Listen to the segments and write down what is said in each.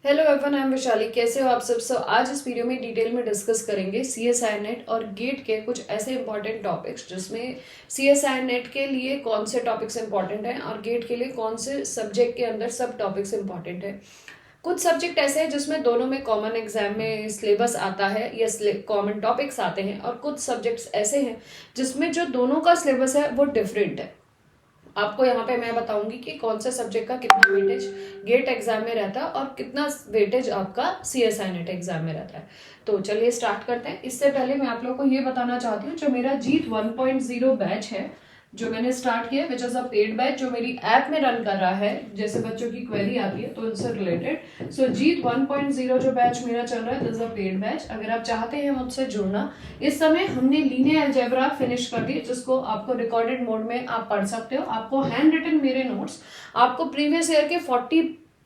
Hello everyone, I am Vaishali. कैसे हो आप सब? आज इस वीडियो में डिटेल में डिस्कस करेंगे सीएसआई नेट और गेट के कुछ ऐसे इंपॉर्टेंट टॉपिक्स जिसमें सीएसआई नेट के लिए कौन से टॉपिक्स इंपॉर्टेंट हैं और गेट के लिए कौन से सब्जेक्ट के अंदर सब टॉपिक्स इंपॉर्टेंट हैं। कुछ सब्जेक्ट ऐसे हैं जिसमें दोनों में कॉमन एग्जाम में सिलेबस आता है या कॉमन टॉपिक्स आते हैं, और कुछ सब्जेक्ट्स ऐसे हैं जिसमें जो दोनों का सिलेबस है वो डिफरेंट है। आपको यहाँ पे मैं बताऊंगी कि कौन से सब्जेक्ट का कितना वेटेज गेट एग्जाम में रहता है और कितना वेटेज आपका सीएसआई नेट एग्जाम में रहता है। तो चलिए स्टार्ट करते हैं। इससे पहले मैं आप लोगों को ये बताना चाहती हूँ, जो मेरा जीत 1.0 बैच है जो मैंने स्टार्ट किया, which is a paid batch जो मेरी ऐप में रन कर रहा है, जैसे बच्चों की क्वेरी आती है तो उनसे रिलेटेड। सो जीत 1.0 जो बैच मेरा चल रहा है, this is a paid batch. अगर आप चाहते हैं मुझसे जुड़ना, इस समय हमने लीनियर अलजेब्रा फिनिश कर दी, जिसको आपको रिकॉर्डेड मोड में आप पढ़ सकते हो। आपको हैंड रिटन मेरे नोट्स, आपको प्रीवियस ईयर के 40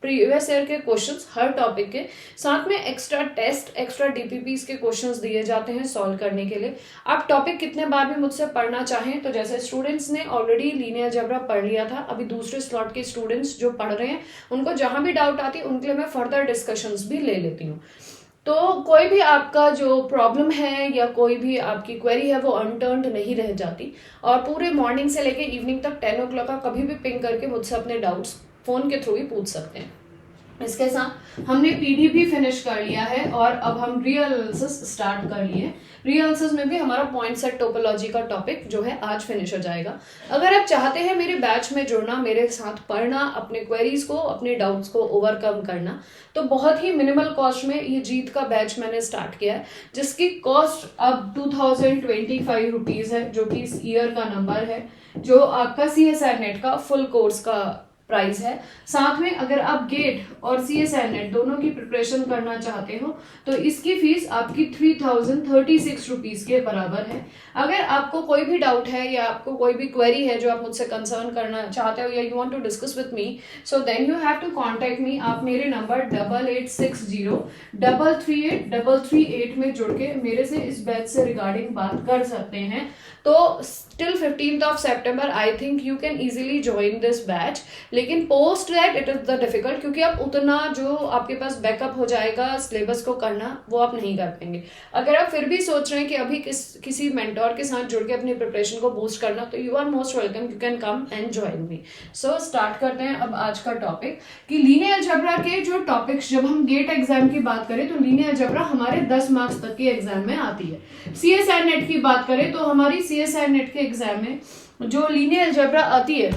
प्रीवियस ईयर के क्वेश्चंस हर टॉपिक के साथ में एक्स्ट्रा टेस्ट, एक्स्ट्रा डीपीपीस के क्वेश्चंस दिए जाते हैं सॉल्व करने के लिए। आप टॉपिक कितने बार भी मुझसे पढ़ना चाहें, तो जैसे स्टूडेंट्स ने ऑलरेडी लीनियर अलजेब्रा पढ़ लिया था, अभी दूसरे स्लॉट के स्टूडेंट्स जो पढ़ रहे हैं उनको जहां भी डाउट आती है उनके लिए मैं फर्दर डिस्कशंस भी ले लेती हूँ। तो कोई भी आपका जो प्रॉब्लम है या कोई भी आपकी क्वेरी है वो अनटर्न्ड नहीं रह जाती, और पूरे मॉर्निंग से लेके इवनिंग तक 10 ओ क्लॉक का कभी भी पिंग करके मुझसे अपने डाउट्स फोन के थ्रू ही पूछ सकते हैं। इसके साथ हमने पीडी भी फिनिश कर लिया है और अब हम रियल एनालिसिस स्टार्ट कर लिए। रियल एनालिसिस में भी हमारा पॉइंट सेट टोपोलॉजी का टॉपिक जो है आज फिनिश हो जाएगा। अगर आप चाहते हैं मेरे बैच में जुड़ना, मेरे साथ पढ़ना, अपने क्वेरीज को, अपने डाउट्स को ओवरकम करना, तो बहुत ही मिनिमल कॉस्ट में ये जीत का बैच मैंने स्टार्ट किया है, जिसकी कॉस्ट अब 2025 रुपीज है, जो कि इस ईयर का नंबर है, जो आपका सीएसआई नेट का फुल कोर्स का प्राइस है। साथ में अगर आप गेट और सीएसआई नेट दोनों की प्रिपरेशन करना चाहते हो तो इसकी फीस आपकी 3036 रुपीज के बराबर है। अगर आपको कोई भी डाउट है या आपको कोई भी क्वेरी है जो आप मुझसे कंसर्न करना चाहते हो या you want to discuss with me, so then you have to contact me. आप मेरे नंबर 8860 338 में जुड़ के मेरे से इस बैच से रिगार्डिंग बात कर सकते हैं। तो till 15th of September I think you can easily join this batch, लेकिन post that it is the difficult, क्योंकि अब उतना जो आपके पास बैकअप हो जाएगा सिलेबस को करना वो आप नहीं कर पाएंगे। अगर आप फिर भी सोच रहे हैं कि अभी किसी मेंटोर के साथ जुड़ के अपनी प्रिपरेशन को बूस्ट करना, तो you are most welcome, you can come and join me. So start करते हैं अब आज का टॉपिक कि लीनियर अलजेब्रा के जो टॉपिक्स, जब हम गेट एग्जाम की बात करें तो लीनियर अलजेब्रा हमारे 10 मार्क्स तक के एग्जाम में आती है। सीएसआई नेट की बात करें तो हमारी सीएसआई नेट के एग्जाम में जो लीनियर अलजेब्रा आती है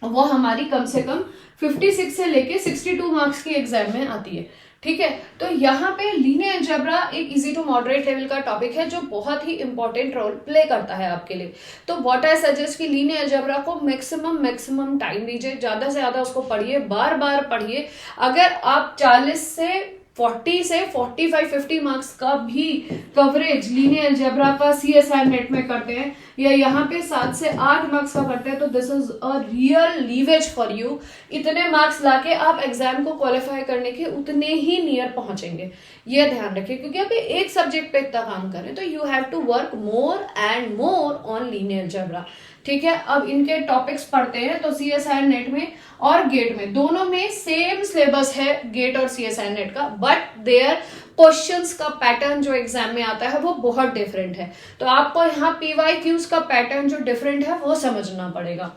वो हमारी कम से कम 56 से लेके 62 मार्क्स की एग्जाम में आती है। ठीक है, तो यहाँ पे लीनियर अलजेब्रा एक इजी टू मॉडरेट लेवल का टॉपिक है जो बहुत ही इंपॉर्टेंट रोल प्ले करता है आपके लिए। तो व्हाट आई सजेस्ट कि लीनियर अलजेब्रा को मैक्सिमम टाइम दीजिए, ज्यादा से ज्यादा उसको पढ़िए, बार बार पढ़िए। अगर आप 40 से 40 से 45-50 मार्क्स का भी कवरेज लीनियर अलजेब्रा का सीएसआई नेट में करते हैं या यहाँ पे 7 से 8 मार्क्स का करते हैं, तो this is a real leverage for you. इतने मार्क्स लाके आप एग्जाम को क्वालिफाई करने के उतने ही नियर पहुंचेंगे, ये ध्यान रखिए। क्योंकि आप एक सब्जेक्ट पे इतना काम करें तो you have to work more and more on linear algebra. ठीक है, अब इनके टॉपिक्स पढ़ते हैं। तो सीएसआई नेट में और गेट में दोनों में सेम सिलेबस है, गेट और सीएसआई नेट का, बट देयर क्वेश्चंस का पैटर्न जो एग्जाम में आता है वो बहुत डिफरेंट है। तो आपको यहाँ पीवाईक्यूज का पैटर्न जो डिफरेंट है वो समझना पड़ेगा।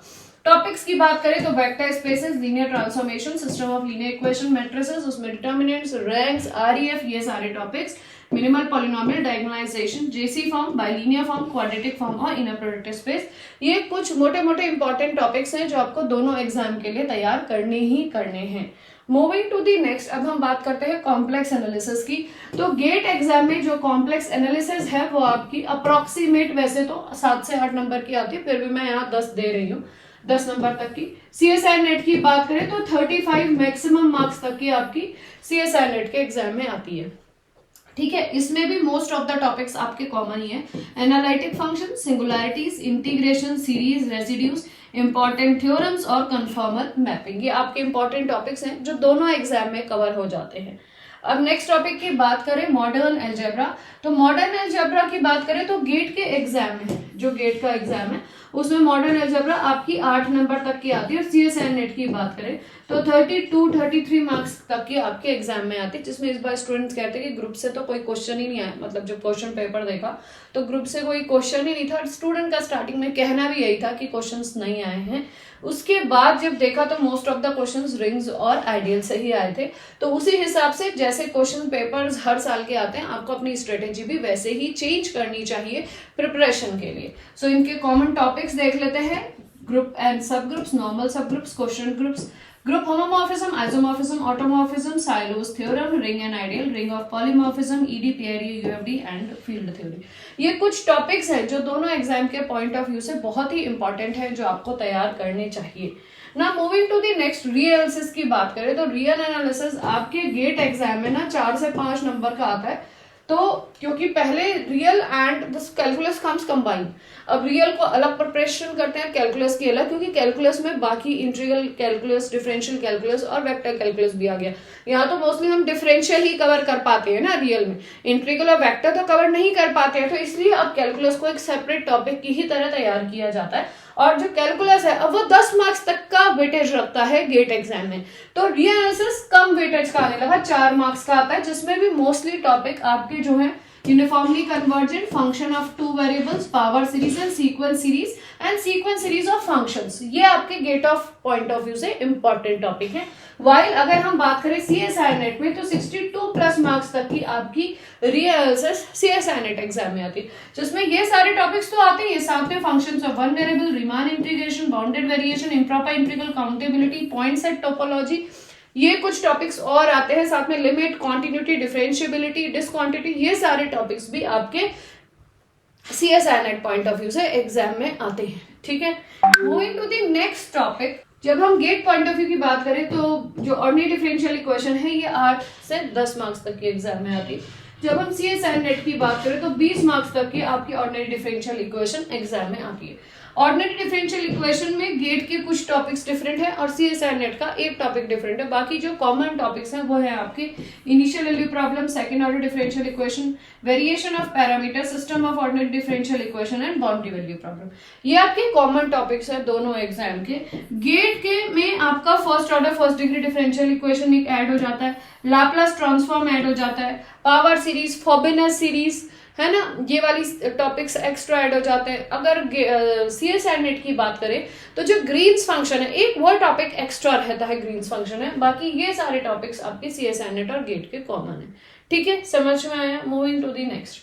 टॉपिक्स की बात करें तो vector spaces, linear transformation, system of linear equation, matrices, उसमें डिटर्मिनेंट्स, रैंक्स, आरईएफ, ये सारे topics, minimal polynomial, diagonalization, JC form, bilinear form, quadratic form और इनर प्रोडक्ट स्पेस, ये कुछ मोटे मोटे इंपॉर्टेंट टॉपिक्स हैं जो आपको दोनों एग्जाम के लिए तैयार करने ही करने हैं। मूविंग टू दी नेक्स्ट, अब हम बात करते हैं कॉम्प्लेक्स एनालिसिस की। तो गेट एग्जाम में जो कॉम्प्लेक्स एनालिसिस है वो आपकी अप्रोक्सीमेट वैसे तो 7 से 8 नंबर की आती है, फिर भी मैं यहाँ 10 दे रही हूँ, 10 नंबर तक की। सीएसआई नेट की बात करें तो 35 मैक्सिमम मार्क्स तक की आपकी सीएसआई नेट के एग्जाम में आती है। ठीक है, इसमें भी मोस्ट ऑफ द टॉपिक्स आपके कॉमन ही है। Analytic function, singularities, integration, series, residues, important theorems और कन्फॉर्मल मैपिंग, ये आपके इंपॉर्टेंट टॉपिक्स हैं जो दोनों एग्जाम में कवर हो जाते हैं। अब नेक्स्ट टॉपिक की बात करें मॉडर्न अलजेब्रा। तो मॉडर्न अलजेब्रा की बात करें तो गेट के एग्जाम में, जो गेट का एग्जाम है उसमें मॉडर्न अलजेब्रा आपकी 8 नंबर तक की आती है। और CSIR नेट की बात करें तो 32-33 मार्क्स तक की आपके एग्जाम में आती है, जिसमें इस बार स्टूडेंट्स कहते हैं कि ग्रुप से तो कोई क्वेश्चन ही नहीं आया, मतलब जब क्वेश्चन पेपर देखा तो ग्रुप से कोई क्वेश्चन ही नहीं था। स्टूडेंट का स्टार्टिंग में कहना भी यही था कि क्वेश्चंस नहीं आए हैं। उसके बाद जब देखा तो most of the questions rings और आइडियल से ही आए थे। तो उसी हिसाब से जैसे क्वेश्चन पेपर्स हर साल के आते हैं, आपको अपनी स्ट्रेटेजी भी वैसे ही चेंज करनी चाहिए प्रिपरेशन के लिए। सो इनके कॉमन टॉपिक्स देख लेते हैं। ग्रुप एंड सब ग्रुप्स, नॉर्मल सब groups, question groups, group homomorphism, isomorphism, automorphism, silos theorem, ring and ideal, ring of polymorphism, ED, PID, UFD and field theory. ये कुछ टॉपिक्स हैं जो दोनों एग्जाम के पॉइंट ऑफ व्यू से बहुत ही इंपॉर्टेंट है, जो आपको तैयार करने चाहिए ना। मूविंग टू दी नेक्स्ट, रीएनालिसिस की बात करें तो रियल एनालिसिस आपके गेट एग्जाम में ना 4 से 5 नंबर का आता है। तो क्योंकि पहले real and this calculus comes combine, अब रियल को अलग प्रिपरेशन करते हैं, कैलकुलस की अलग, क्योंकि कैलकुलस में बाकी इंटीग्रल कैलकुलस, डिफरेंशियल कैलकुलस और वेक्टर कैलकुलस भी आ गया। यहाँ तो मोस्टली हम डिफरेंशियल ही कवर कर पाते हैं ना रियल में, इंटीग्रल और वेक्टर तो कवर नहीं कर पाते हैं। तो इसलिए अब कैलकुलस को एक सेपरेट टॉपिक की ही तरह तैयार किया जाता है। और जो कैलकुलस है अब वो 10 मार्क्स तक का वेटेज रखता है गेट एग्जाम में। तो रीएनालिसिस कम वेटेज का आने लगा, 4 मार्क्स का आता है, जिसमें भी मोस्टली टॉपिक आपके जो है uniformly convergent, function of 2 variables, power series and sequence series of functions, ये आपके GATE of point of view से इंपॉर्टेंट टॉपिक है। वाइल अगर हम बात करें CSIR नेट में तो 62 प्लस मार्क्स तक की आपकी रीएनालिसिस CSIR नेट एग्जाम में आती है, जिसमें ये सारे टॉपिक्स तो आते हैं, साथ में functions of one variable, Riemann integration, bounded variation, improper integral, accountability, point set topology, ये कुछ टॉपिक्स और आते हैं, साथ में लिमिट, कॉन्टिन्यूटी, डिफरेंशिएबिलिटी, डिसक्वांटिटी, ये सारे टॉपिक्स भी आपके CSIR NET point of view से एग्जाम में आते हैं। ठीक है, moving to the next topic, जब हम गेट पॉइंट ऑफ व्यू की बात करें तो जो ऑर्डिनरी डिफरेंशियल इक्वेशन है ये 8 से 10 मार्क्स तक की एग्जाम में आती है। जब हम CSIR नेट की बात करें तो 20 मार्क्स तक की आपकी ऑर्डिनरी डिफरेंशियल इक्वेशन एग्जाम में आती है। ऑर्डिनरी डिफरेंशियल इक्वेशन में गेट के कुछ टॉपिक्स डिफरेंट है और CSIR नेट का एक टॉपिक डिफरेंट है। बाकी जो कॉमन टॉपिक्स हैं वो है आपके initial value problem, second order differential equation, variation of parameter, system of ordinary differential equation and boundary value problem. ये आपके कॉमन टॉपिक्स है दोनों एग्जाम के। गेट के में आपका first order first degree differential equation एक ऐड हो जाता है, लाप्लास ट्रांसफॉर्म ऐड हो जाता है, पावर सीरीज, फोबिनस सीरीज, है ना, ये वाली टॉपिक्स एक्स्ट्रा ऐड हो जाते हैं। अगर CSIR नेट की बात करें तो जो ग्रीन्स फंक्शन है एक वो टॉपिक एक्स्ट्रा रहता है, ग्रीन्स फंक्शन है, बाकी ये सारे टॉपिक्स आपके CSIR नेट और गेट के कॉमन है। ठीक है, समझ में आया। Moving to the next,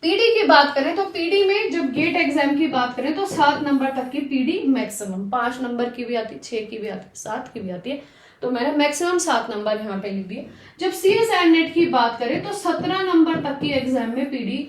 PD की बात करें तो पीडी में जब गेट एग्जाम की बात करें तो 7 नंबर तक की पीडी मैक्सिमम, 5 नंबर की भी आती है, 6 की भी आती है, 7 की भी आती है, तो मैंने मैक्सिमम 7 नंबर यहाँ पे लिख दिए। जब CSIR नेट की बात करें तो 17 नंबर तक की एग्जाम में पीडी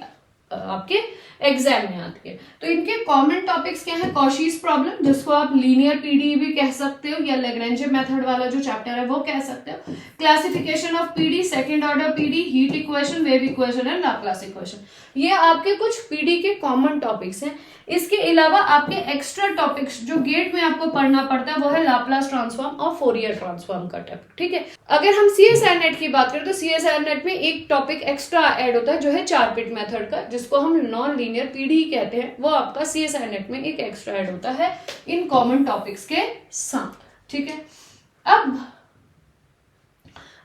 आपके एग्जाम में आती है। तो इनके कॉमन टॉपिक्स क्या है, कॉशीज प्रॉब्लम जिसको आप लीनियर पीडी भी कह सकते हो या लैग्रेंज मेथड वाला जो चैप्टर है वो कह सकते हो, classification of PD, second order PD, heat equation, wave equation and Laplace equation, ये आपके कुछ पीडी के कॉमन टॉपिक्स हैं। इसके अलावा आपके एक्स्ट्रा टॉपिक्स जो गेट में आपको पढ़ना पड़ता है वो है लाप्लास ट्रांसफॉर्म और फोरियर ट्रांसफॉर्म का टॉपिक। ठीक है, अगर हम CSIR नेट की बात करें तो CSIR नेट में एक टॉपिक एक्स्ट्रा ऐड होता है जो है 4 पिट मेथड का, जिसको हम नॉन लीनियर पीडी कहते हैं, वो आपका CSIR नेट में एक एक्स्ट्रा ऐड होता है इन कॉमन टॉपिक्स के साथ। ठीक है, अब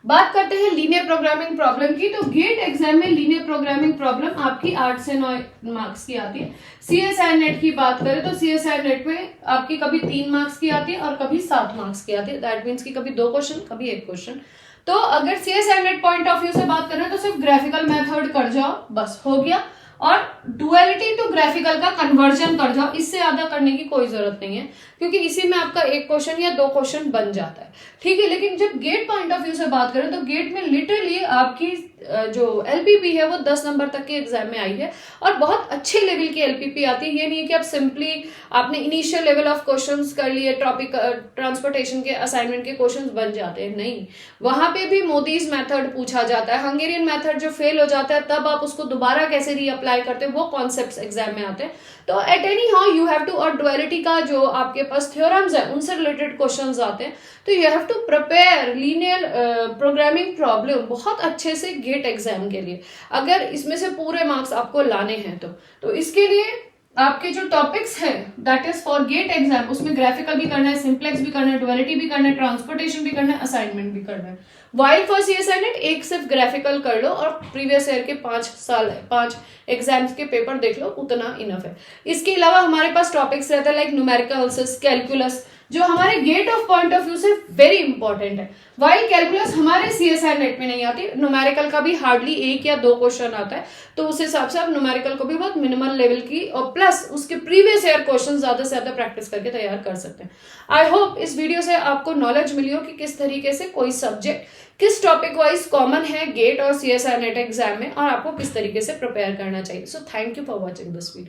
बात करते हैं लीनियर प्रोग्रामिंग प्रॉब्लम की। तो गेट एग्जाम में लीनियर प्रोग्रामिंग प्रॉब्लम आपकी 8 से 9 मार्क्स की आती है। CSIR नेट की बात करें तो CSIR नेट में आपकी कभी 3 मार्क्स की आती है और कभी 7 मार्क्स की आती है, दैट मीन्स की कभी 2 क्वेश्चन कभी 1 क्वेश्चन। तो अगर CSIR NET point of view से बात करें तो सिर्फ ग्राफिकल मेथड कर जाओ, बस हो गया, और डुअलिटी टू ग्राफिकल का कन्वर्जन कर जाओ, इससे ज्यादा करने की कोई जरूरत नहीं है, क्योंकि इसी में आपका 1 क्वेश्चन या 2 क्वेश्चन बन जाता है। ठीक है, लेकिन जब गेट पॉइंट ऑफ व्यू से बात करें तो गेट में लिटरली आपकी जो LPP है वो 10 नंबर तक के एग्जाम में आई है और बहुत अच्छे लेवल की LPP आती है। ये नहीं है कि आप सिंपली आपने इनिशियल लेवल ऑफ क्वेश्चंस कर लिए, टॉपिक ट्रांसपोर्टेशन के असाइनमेंट के क्वेश्चंस बन जाते हैं, नहीं, वहां पे भी मोदीज मेथड पूछा जाता है, हंगेरियन मेथड जो फेल हो जाता है तब आप उसको दोबारा कैसे रीअप्लाई करते हो वो कॉन्सेप्ट्स एग्जाम में आते हैं। तो at anyhow you have to, और डुअलिटी का जो आपके पास थ्योरम्स है उनसे रिलेटेड क्वेश्चंस आते हैं, तो you have to prepare linear programming problem बहुत अच्छे से गेट एग्जाम के लिए, अगर इसमें से पूरे मार्क्स आपको लाने हैं तो इसके लिए आपके जो टॉपिक्स है that is for GATE exam, उसमें ग्राफिकल भी करना है, सिंप्लेक्स भी करना है, डुअलिटी भी करना है, ट्रांसपोर्टेशन भी करना है, असाइनमेंट भी करना है। वाइल फॉर सीएसआई नेट एक सिर्फ ग्राफिकल कर लो और प्रीवियस ईयर के 5 एग्जाम्स के पेपर देख लो, उतना इनफ है। इसके अलावा हमारे पास टॉपिक्स रहते हैं लाइक न्यूमेरिकल्स, कैलकुलस, जो हमारे GATE of point of view से वेरी इंपॉर्टेंट है। वाइल कैलकुलस हमारे सीएसआई नेट में नहीं आती, न्यूमेरिकल का भी हार्डली 1 या 2 क्वेश्चन आता है, तो उस हिसाब से आप न्यूमेरिकल को भी बहुत मिनिमल लेवल की और प्लस उसके प्रीवियस ईयर क्वेश्चन ज्यादा से ज्यादा प्रैक्टिस करके तैयार कर सकते हैं। आई होप इस वीडियो से आपको नॉलेज मिली हो कि किस तरीके से कोई सब्जेक्ट किस टॉपिक वाइज कॉमन है गेट और सीएसआई नेट एग्जाम में और आपको किस तरीके से प्रिपेयर करना चाहिए। So thank you for watching this video.